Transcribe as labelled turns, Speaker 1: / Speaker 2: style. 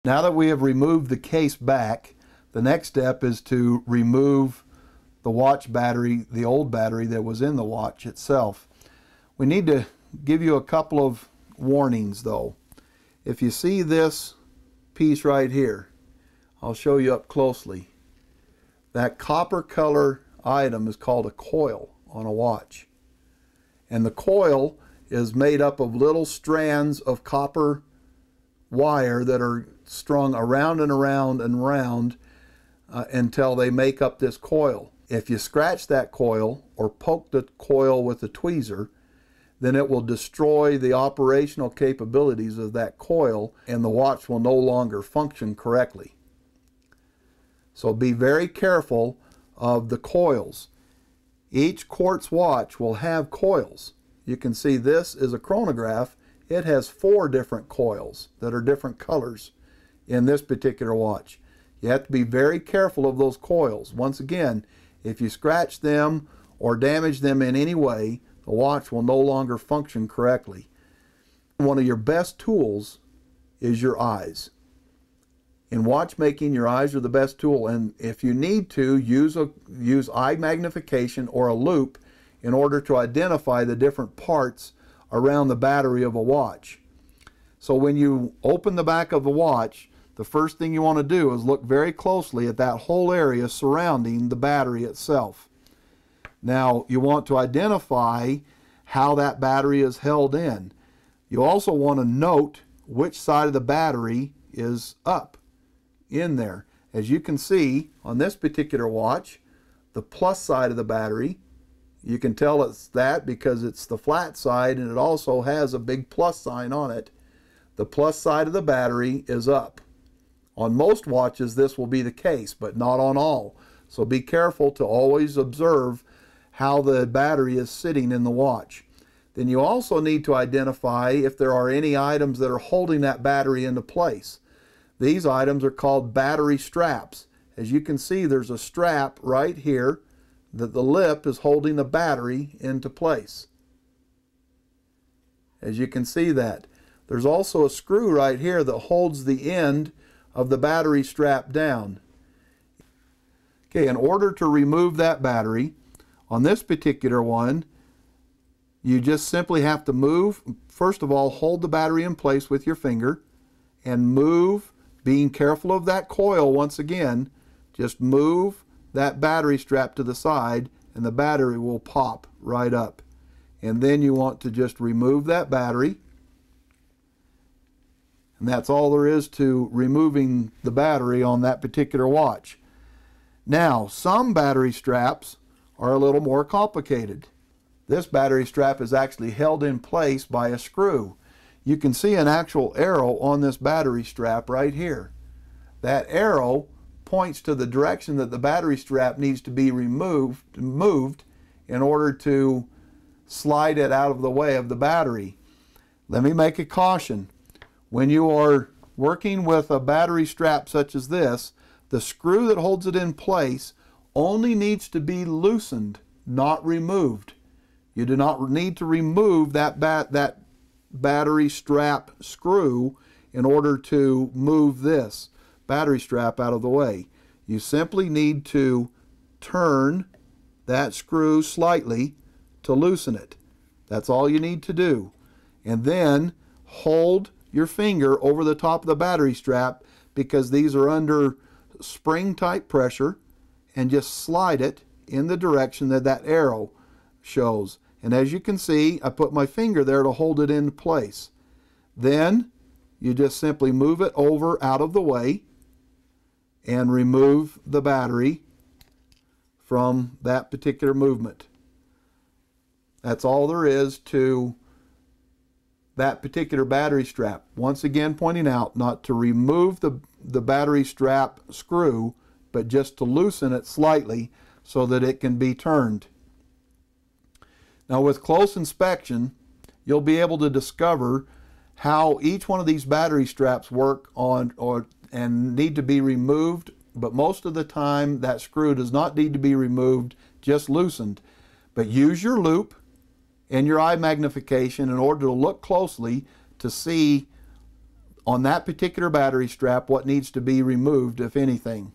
Speaker 1: Now that we have removed the case back, the next step is to remove the watch battery, the old battery that was in the watch itself. We need to give you a couple of warnings though. If you see this piece right here, I'll show you up closely. That copper color item is called a coil on a watch. And the coil is made up of little strands of copper wire that are strung around and around and around until they make up this coil. If you scratch that coil or poke the coil with a tweezer, then it will destroy the operational capabilities of that coil and the watch will no longer function correctly. So be very careful of the coils. Each quartz watch will have coils. You can see this is a chronograph. It has 4 different coils that are different colors in this particular watch. You have to be very careful of those coils. Once again, if you scratch them or damage them in any way, the watch will no longer function correctly. One of your best tools is your eyes. In watchmaking, your eyes are the best tool, and if you need to, use eye magnification or a loupe in order to identify the different parts around the battery of a watch. So when you open the back of the watch, the first thing you want to do is look very closely at that whole area surrounding the battery itself. Now, you want to identify how that battery is held in. You also want to note which side of the battery is up in there. As you can see on this particular watch, the plus side of the battery, you can tell it's that because it's the flat side and it also has a big plus sign on it. The plus side of the battery is up. On most watches this will be the case, but not on all. So be careful to always observe how the battery is sitting in the watch. Then you also need to identify if there are any items that are holding that battery into place. These items are called battery straps. As you can see, there's a strap right here that the lip is holding the battery into place. As you can see that. There's also a screw right here that holds the end of the battery strap down. Okay, in order to remove that battery, on this particular one, you just simply have to move. First of all, hold the battery in place with your finger and move, being careful of that coil once again. Just move that battery strap to the side and the battery will pop right up. And then you want to just remove that battery. And that's all there is to removing the battery on that particular watch. Now, some battery straps are a little more complicated. This battery strap is actually held in place by a screw. You can see an actual arrow on this battery strap right here. That arrow points to the direction that the battery strap needs to be moved in order to slide it out of the way of the battery. Let me make a caution. When you are working with a battery strap such as this, the screw that holds it in place only needs to be loosened, not removed. You do not need to remove that battery strap screw in order to move this battery strap out of the way. You simply need to turn that screw slightly to loosen it. That's all you need to do. And then hold your finger over the top of the battery strap because these are under spring type pressure, and just slide it in the direction that that arrow shows. And as you can see, I put my finger there to hold it in place. Then you just simply move it over out of the way and remove the battery from that particular movement. That's all there is to that particular battery strap. Once again pointing out not to remove the battery strap screw, but just to loosen it slightly so that it can be turned. Now with close inspection, you'll be able to discover how each one of these battery straps work and need to be removed, but most of the time that screw does not need to be removed, just loosened. But use your loupe and your eye magnification in order to look closely to see on that particular battery strap what needs to be removed, if anything.